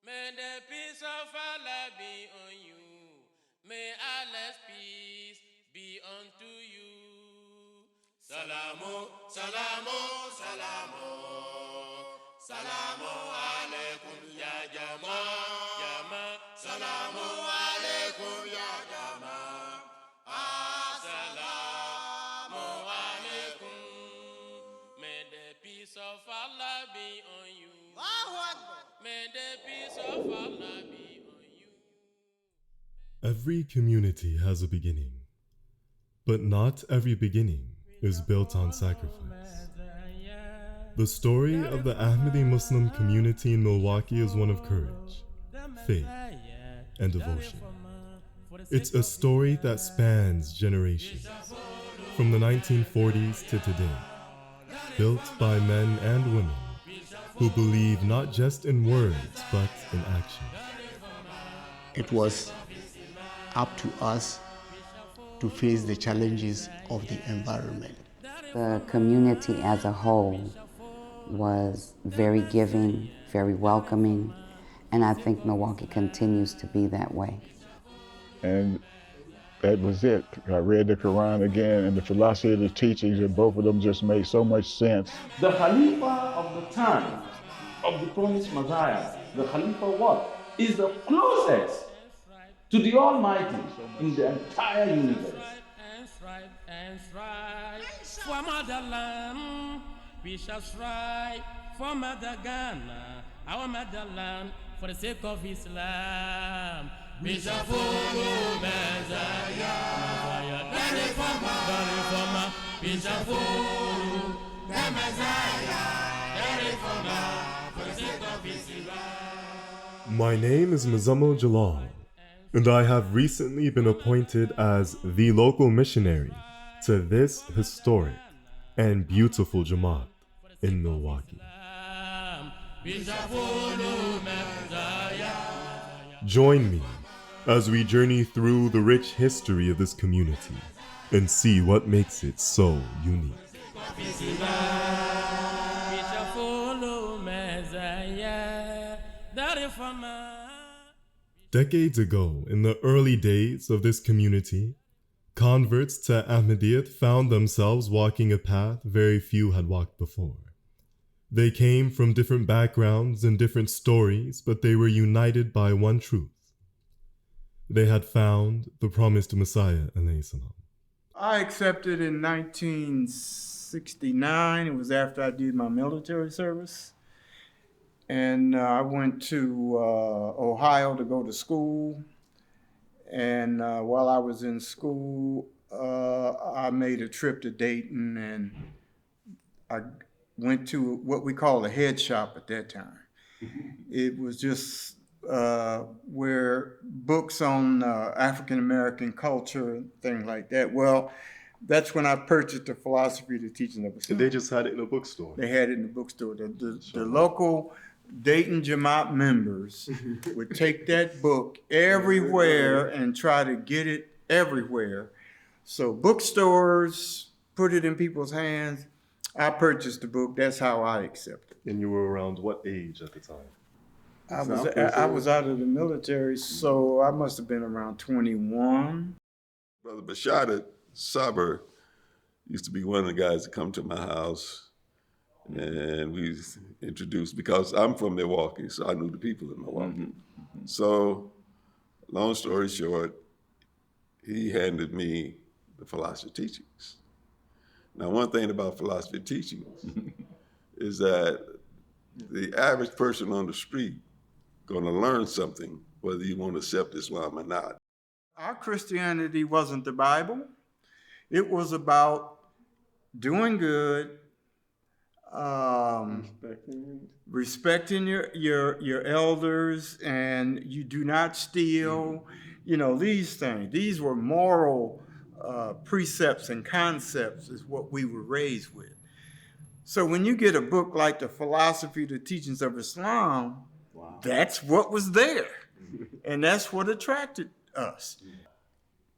May the peace of Allah be on you. May Allah's peace be unto you. Salamu, salamu, salamu. Salamu alaikum ya jama. Jama. Salamu alaikum ya jama. Assalamu alaikum. May the peace of Allah be on you. May the peace of Allah be on you. Every community has a beginning, but not every beginning is built on sacrifice. The story of the Ahmadi Muslim community in Milwaukee is one of courage, faith, and devotion. It's a story that spans generations, from the 1940s to today, built by men and women who believe not just in words, but in action. It was up to us to face the challenges of the environment. The community as a whole was very giving, very welcoming, and I think Milwaukee continues to be that way. And that was it. I read the Quran again, and the philosophy of the teachings, and both of them just made so much sense. The Khalifa of the time of the promised Messiah, the Khalifa what? Is the closest to the Almighty in the entire universe. For motherland, we shall strive for Mother Ghana, our motherland, for the sake of Islam. We shall follow Messiah, the reformer. We shall follow the Messiah, the reformer, for the sake of Islam. My name is Muzamil Jalal, and I have recently been appointed as the local missionary to this historic and beautiful Jamaat in Milwaukee. Join me as we journey through the rich history of this community and see what makes it so unique. Decades ago, in the early days of this community, converts to Ahmadiyyat found themselves walking a path very few had walked before. They came from different backgrounds and different stories, but they were united by one truth. They had found the promised Messiah, alayhi salam. I accepted in 1969. It was after I did my military service. And I went to Ohio to go to school. And while I was in school, I made a trip to Dayton, and I went to what we call a head shop at that time. It was just where books on African-American culture and things like that. Well, that's when I purchased the philosophy of the teaching of Islam. They just had it in a bookstore. They had it in the bookstore. The local Dayton Jamaat members would take that book everywhere and try to get it everywhere. So bookstores put it in people's hands. I purchased the book. That's how I accepted. And you were around what age at the time? I was out of the military, so I must have been around 21. Brother Bashar Saber used to be one of the guys that come to my house. And we introduced, because I'm from Milwaukee, so I knew the people in Milwaukee. So, long story short, he handed me the philosophy teachings. Now, one thing about philosophy teachings is that the average person on the street gonna learn something, whether you want to accept Islam or not. Our Christianity wasn't the Bible. It was about doing good, respecting your elders, and you do not steal. You know, these things. These were moral precepts and concepts is what we were raised with. So when you get a book like The Philosophy, the Teachings of Islam, that's what was there. And that's what attracted us.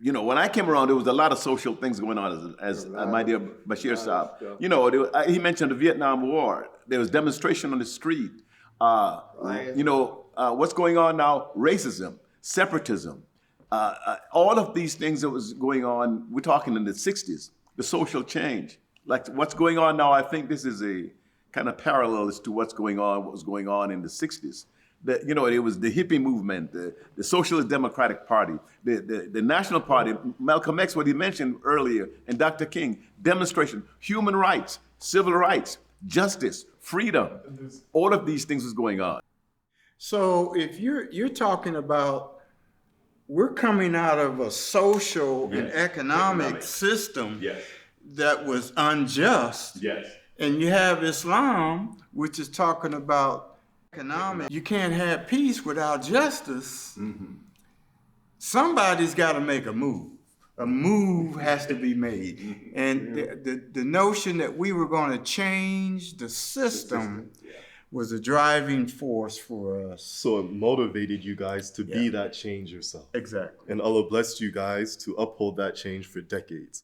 You know, when I came around, there was a lot of social things going on, as my dear Bashir Saab. You know, he mentioned the Vietnam War. There was demonstration on the street. You know, what's going on now, racism, separatism, all of these things that was going on, we're talking in the 60s, the social change. Like what's going on now, I think this is a kind of parallel as to what was going on in the 60s. It was the hippie movement, the Socialist Democratic Party, the National Party, Malcolm X, what he mentioned earlier, and Dr. King, demonstration, human rights, civil rights, justice, freedom, all of these things was going on. So if you're talking about, we're coming out of a social and economic system that was unjust. Yes. And you have Islam, which is talking about economic. You can't have peace without justice. Mm-hmm. Somebody's got to make a move. A move has to be made. And the notion that we were going to change the system was a driving force for us. So it motivated you guys to be that change yourself. Exactly. And Allah blessed you guys to uphold that change for decades.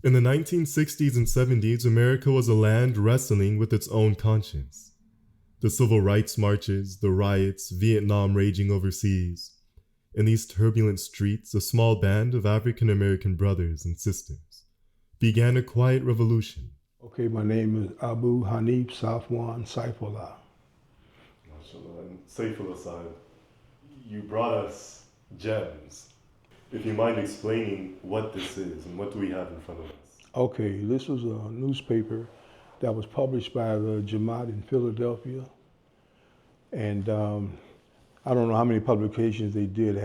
In the 1960s and 70s, America was a land wrestling with its own conscience. The civil rights marches, the riots, Vietnam raging overseas. In these turbulent streets, a small band of African American brothers and sisters began a quiet revolution. Okay, my name is Abu Hanif Safwan Saifullah. MashaAllah. And Saifullah Sahib, you brought us gems. If you mind explaining what this is and what do we have in front of us? Okay, this was a newspaper that was published by the Jamaat in Philadelphia. And I don't know how many publications they did,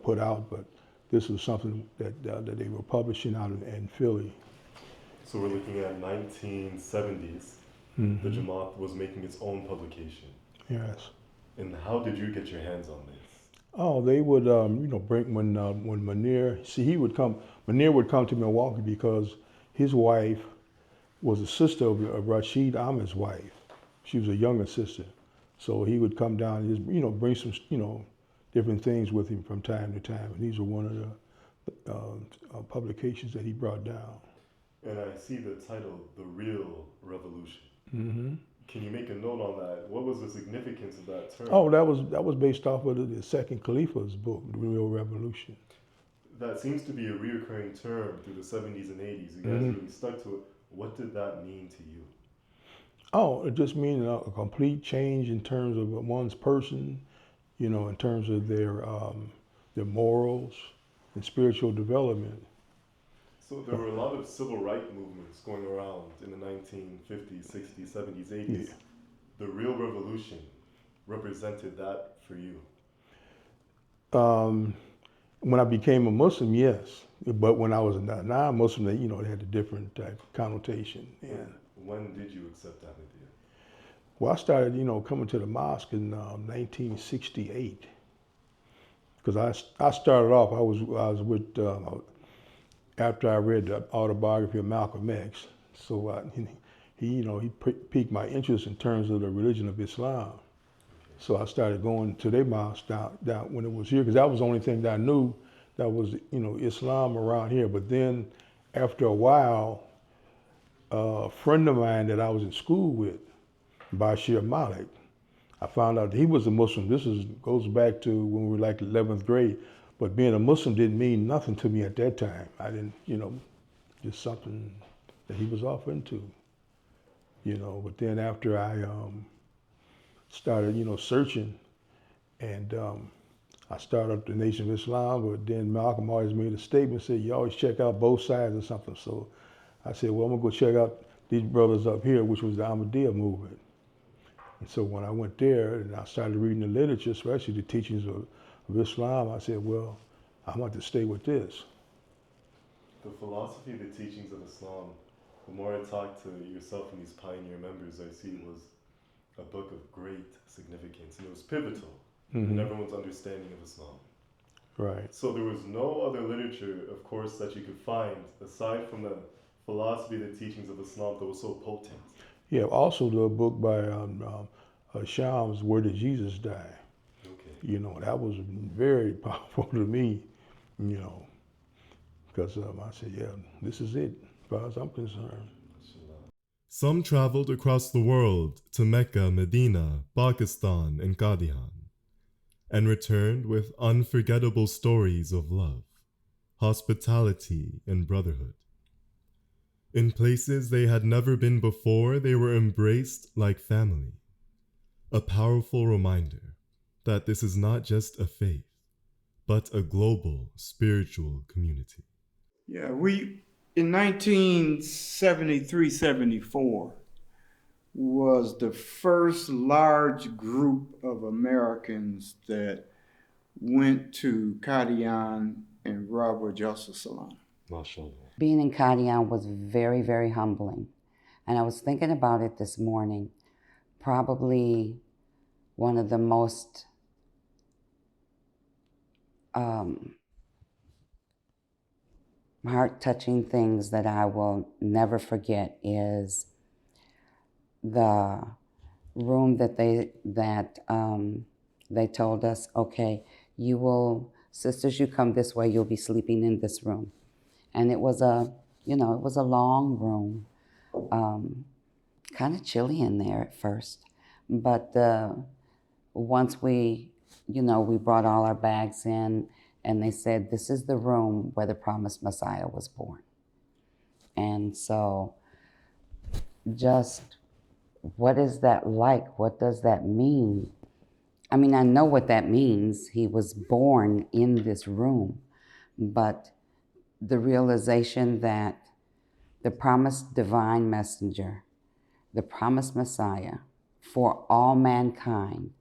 put out, but this was something that they were publishing out in Philly. So we're looking at 1970s. Mm-hmm. The Jamaat was making its own publication. Yes. And how did you get your hands on this? Oh, they would, bring when Munir. See, Munir would come to Milwaukee because his wife was a sister of Rashid Ahmed's wife. She was a younger sister. So he would come down and just, bring some, different things with him from time to time. And these were one of the publications that he brought down. And I see the title, The Real Revolution. Mm-hmm. Can you make a note on that? What was the significance of that term? Oh, that was based off of the second Khalifa's book, The Real Revolution. That seems to be a reoccurring term through the 70s and 80s. You guys really stuck to it. What did that mean to you? Oh, it just means a complete change in terms of one's person, in terms of their morals and spiritual development. So there were a lot of civil rights movements going around in the 1950s, 60s, 70s, 80s. Yeah. The Real Revolution represented that for you? When I became a Muslim, yes. But when I was a non-Muslim, it had a different type of connotation. Yeah. When did you accept that idea? Well, I started, coming to the mosque in 1968. Because I started off, I was with, after I read the autobiography of Malcolm X, so he piqued my interest in terms of the religion of Islam. So I started going to their mosque down when it was here, because that was the only thing that I knew that was, Islam around here. But then after a while, a friend of mine that I was in school with, Bashir Malik, I found out that he was a Muslim. This goes back to when we were like 11th grade. But being a Muslim didn't mean nothing to me at that time. I didn't, just something that he was off into, But then after I started, searching, and I started up the Nation of Islam, but then Malcolm always made a statement, said, you always check out both sides or something. So I said, well, I'm gonna go check out these brothers up here, which was the Ahmadiyyat movement. And so when I went there and I started reading the literature, especially the teachings of Islam, I said, well, I'm going to stay with this. The philosophy, the teachings of Islam, the more I talked to yourself and these pioneer members, I see it was a book of great significance, and it was pivotal in everyone's understanding of Islam. Right. So there was no other literature, of course, that you could find, aside from the philosophy, the teachings of Islam, that was so potent. Yeah, also the book by Shams, Where Did Jesus Die? Okay. That was very powerful to me, because I said, yeah, this is it, as far as I'm concerned. Some traveled across the world to Mecca, Medina, Pakistan, and Qadian, and returned with unforgettable stories of love, hospitality, and brotherhood. In places they had never been before, they were embraced like family, a powerful reminder that this is not just a faith, but a global spiritual community. Yeah, we, in 1973-74, was the first large group of Americans that went to Qadian and Rabwa Jalsa Salam. Being in Qadian was very, very humbling. And I was thinking about it this morning. Probably one of the most heart-touching things that I will never forget is the room that they told us, okay, sisters, you come this way, you'll be sleeping in this room. And it was a long room, kind of chilly in there at first. But once we brought all our bags in, and they said, this is the room where the promised Messiah was born. And so just, what is that like? What does that mean? I mean, I know what that means. He was born in this room, but the realization that the promised divine messenger, the promised Messiah for all mankind,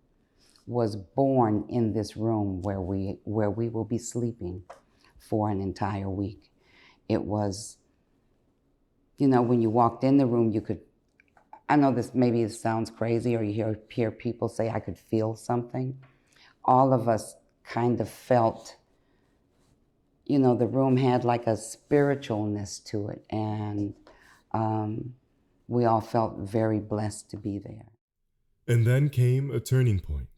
was born in this room where we will be sleeping for an entire week. It was, when you walked in the room, you could, I know this sounds crazy, or you hear people say, I could feel something. All of us kind of felt, the room had like a spiritualness to it, and we all felt very blessed to be there. And then came a turning point.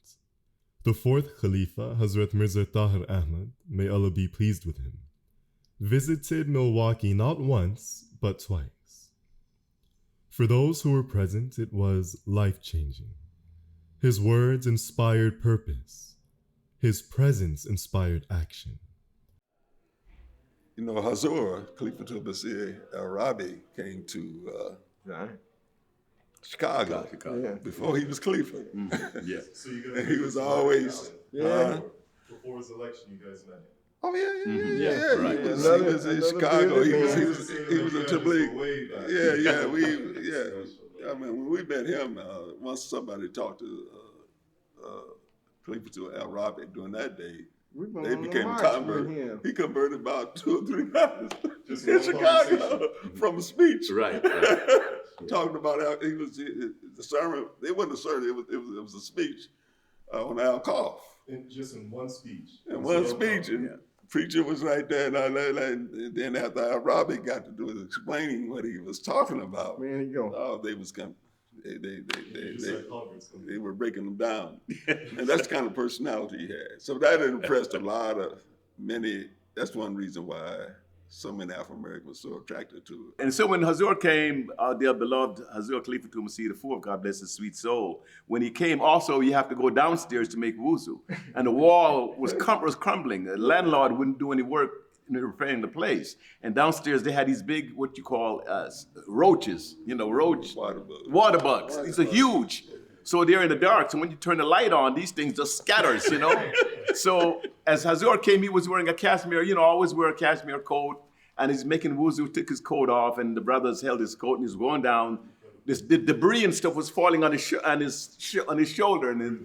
The fourth Khalifa, Hazrat Mirza Ghulam Ahmad, may Allah be pleased with him, visited Milwaukee not once, but twice. For those who were present, it was life-changing. His words inspired purpose. His presence inspired action. Hazur, Khalifatul Masih al-Rabi, came to Chicago before he was Khalifa. Yeah. So you guys and he was always before his election, you guys met him. Oh yeah. Right. He was in Chicago. He was a Tabligh. I mean, when we met him, once somebody talked to Khalifatul al-Rabi during that day, they became a convert. He converted about 2 or 3 guys in Chicago from a speech. Right. Talking about how he was the sermon. It wasn't a sermon. It was a speech on Al-Qaf. Just in one speech. In one speech, and the preacher was right there, and then after Al-Rabi got to do it, explaining what he was talking about. There you go. Oh, they was coming. They were breaking them down, and that's the kind of personality he had. So that impressed many. That's one reason why so many African Americans were so attracted to it. And so when Hazur came, our dear beloved Hazur Khalifatul Masih IV, God bless his sweet soul, when he came, also you have to go downstairs to make wuzu, and the wall was crumbling. The landlord wouldn't do any work in repairing the place, and downstairs they had these big, what you call roaches, water bugs. These are huge. So they're in the dark. So when you turn the light on, these things just scatters, So as Hazur came, he was wearing a cashmere, always wear a cashmere coat. And he's making wuzu, took his coat off, and the brothers held his coat, and he's going down. The debris and stuff was falling on his shoulder, and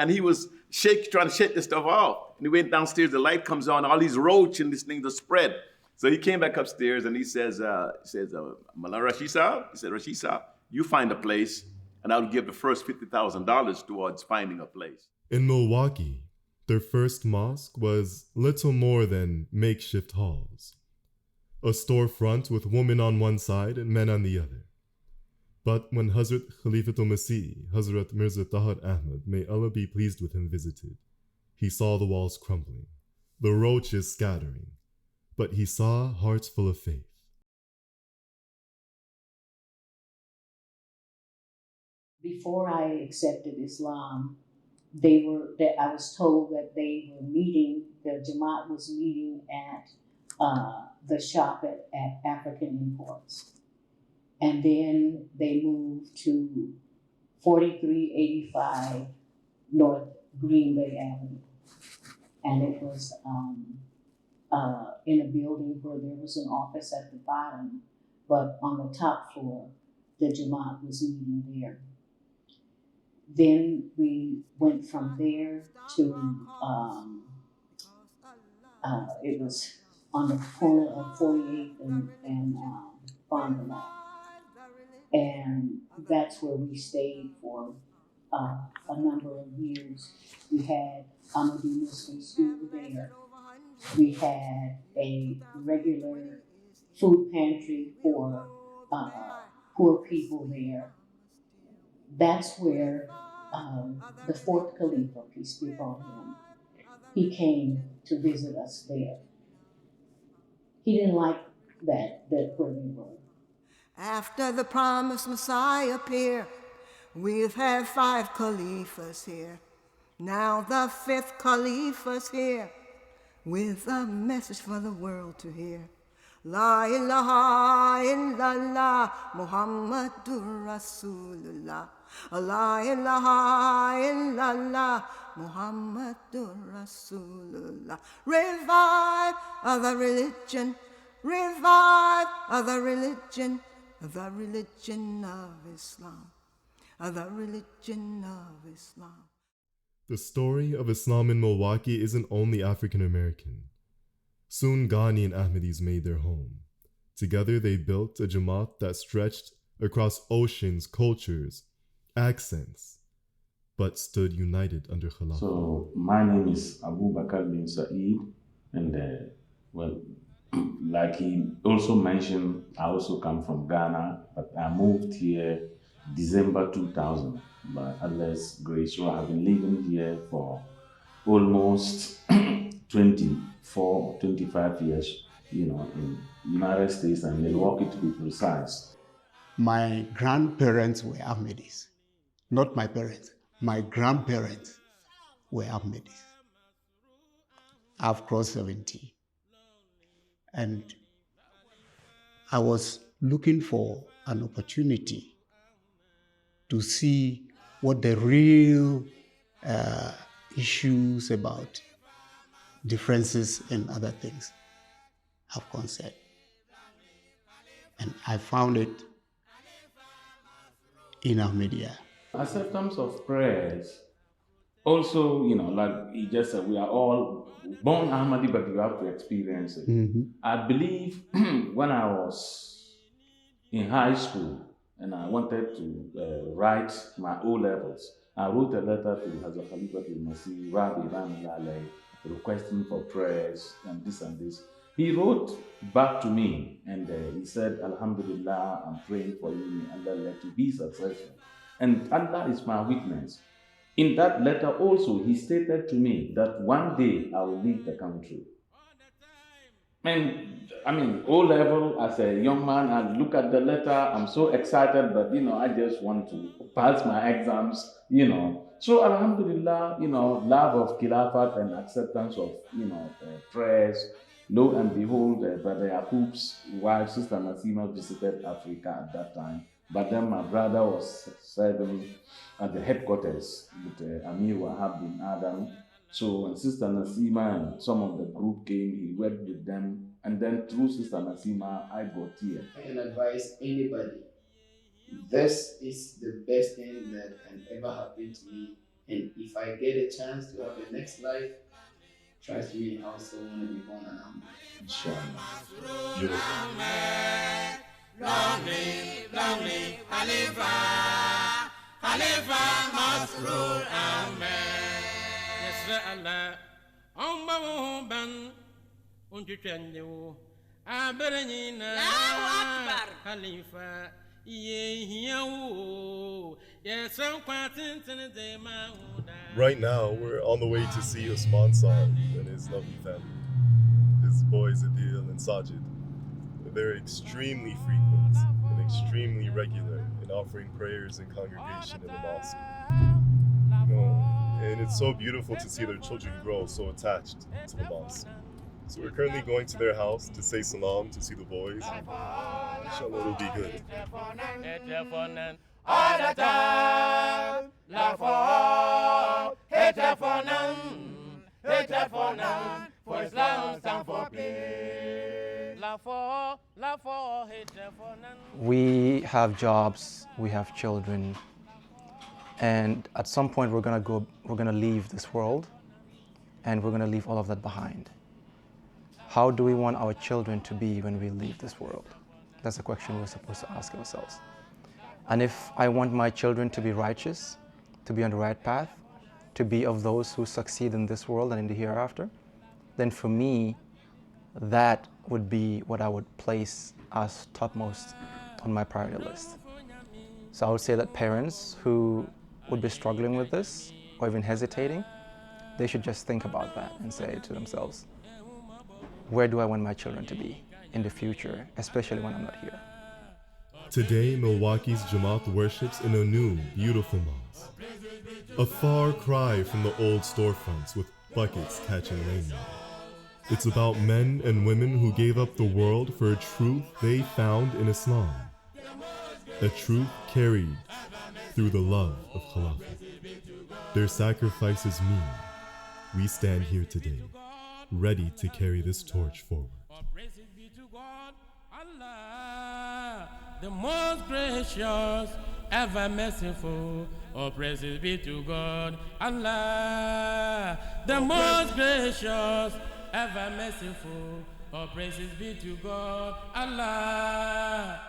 he was trying to shake this stuff off. And he went downstairs, the light comes on, all these roach and this thing just spread. So he came back upstairs, and he says, Mala Rashid Saab, he said, Rashid Saab, you find a place, and I'll give the first $50,000 towards finding a place. In Milwaukee, their first mosque was little more than makeshift halls. A storefront with women on one side and men on the other. But when Hazrat Khalifatul Masih, Hazrat Mirza Ghulam Ahmad, may Allah be pleased with him, visited, he saw the walls crumbling, the roaches scattering, but he saw hearts full of faith. before I accepted Islam, I was told that they were meeting, the Jamaat was meeting at the shop at African Imports. And then they moved to 4385 North Green Bay Avenue. And it was in a building where there was an office at the bottom, but on the top floor, the Jamaat was meeting there. Then we went from there to, it was on the corner of 48th and Fond du Lac. And that's where we stayed for a number of years. We had Ahmadi Muslim school there. We had a regular food pantry for poor people there. That's where the fourth Khalifa, peace be upon him, he came to visit us there. He didn't like that where we were. After the promised Messiah appear, we've had 5 Caliphs here. Now the 5th Caliph's here with a message for the world to hear. La ilaha illallah Muhammadur Rasulullah. La ilaha illallah Muhammadur Rasulullah. Revive the religion, revive the religion of Islam, the religion of Islam. The story of Islam in Milwaukee isn't only African American. Soon Ghani and Ahmadis made their home. Together they built a Jamaat that stretched across oceans, cultures, accents, but stood united under Khilafah. So my name is Abu Bakr bin Saeed, and well, like he also mentioned, I also come from Ghana, but I moved here December 2000 by Allah's grace. So I've been living here for almost 24, 25 years, in United States and Milwaukee to be precise. My grandparents were Ahmadis. Not my parents. My grandparents were Ahmadis. I've crossed 70. And I was looking for an opportunity to see what the real issues about differences and other things have concerned. And I found it in Ahmadiyya. Acceptance of prayers. Also, like he just said, we are all born Ahmadi, but you have to experience it. Mm-hmm. I believe when I was in high school and I wanted to write my O-levels, I wrote a letter to Hazrat Mirza Ghulam Ahmad requesting for prayers and this and this. He wrote back to me and he said, Alhamdulillah, I'm praying for you, may Allah let you be successful. And Allah is my witness. In that letter also, he stated to me that one day I will leave the country. And O-level, as a young man, I look at the letter, I'm so excited, but I just want to pass my exams, So Alhamdulillah, love of Khilafat and acceptance of, prayers. Lo and behold, Brother Yaqub's wife, Sister Nasima, visited Africa at that time. But then my brother was serving at the headquarters with Amir Wahab bin Adam. So when Sister Nasima and some of the group came, he worked with them. And then through Sister Nasima, I got here. I can advise anybody, this is the best thing that can ever happen to me. And if I get a chance to have a next life, trust me, I also want to be born an Ahmad. Inshallah. Beautiful. Lonely, lonely, Khalifa, Khalifa Masroor Ahmed. Yes, Allah, Omba Ban, Unjutandu, Aberanina, Khalifa, yes, Right now, we're on the way to see Usman Saad and his lovely family. His boys Adil and Sajid. They're extremely frequent and extremely regular in offering prayers in congregation in the mosque. And it's so beautiful to see their children grow so attached to the mosque. So we're currently going to their house to say salam, to see the boys. Inshallah, it'll be good. All the time, laugh for, hate for none, hate for none, for Islam stand for peace. Laugh for, hate for none. We have jobs, we have children, and at some point we're gonna leave this world, and we're gonna leave all of that behind. How do we want our children to be when we leave this world? That's a question we're supposed to ask ourselves. And if I want my children to be righteous, to be on the right path, to be of those who succeed in this world and in the hereafter, then for me, that would be what I would place as topmost on my priority list. So I would say that parents who would be struggling with this or even hesitating, they should just think about that and say to themselves, where do I want my children to be in the future, especially when I'm not here? Today, Milwaukee's Jamaat worships in a new, beautiful mosque. A far cry from the old storefronts with buckets catching rainwater. It's about men and women who gave up the world for a truth they found in Islam. A truth carried through the love of Khilafah. Their sacrifices mean we stand here today, ready to carry this torch forward. The most gracious, ever merciful, all praises be to God, Allah. The most gracious, ever merciful, all praises be to God, Allah.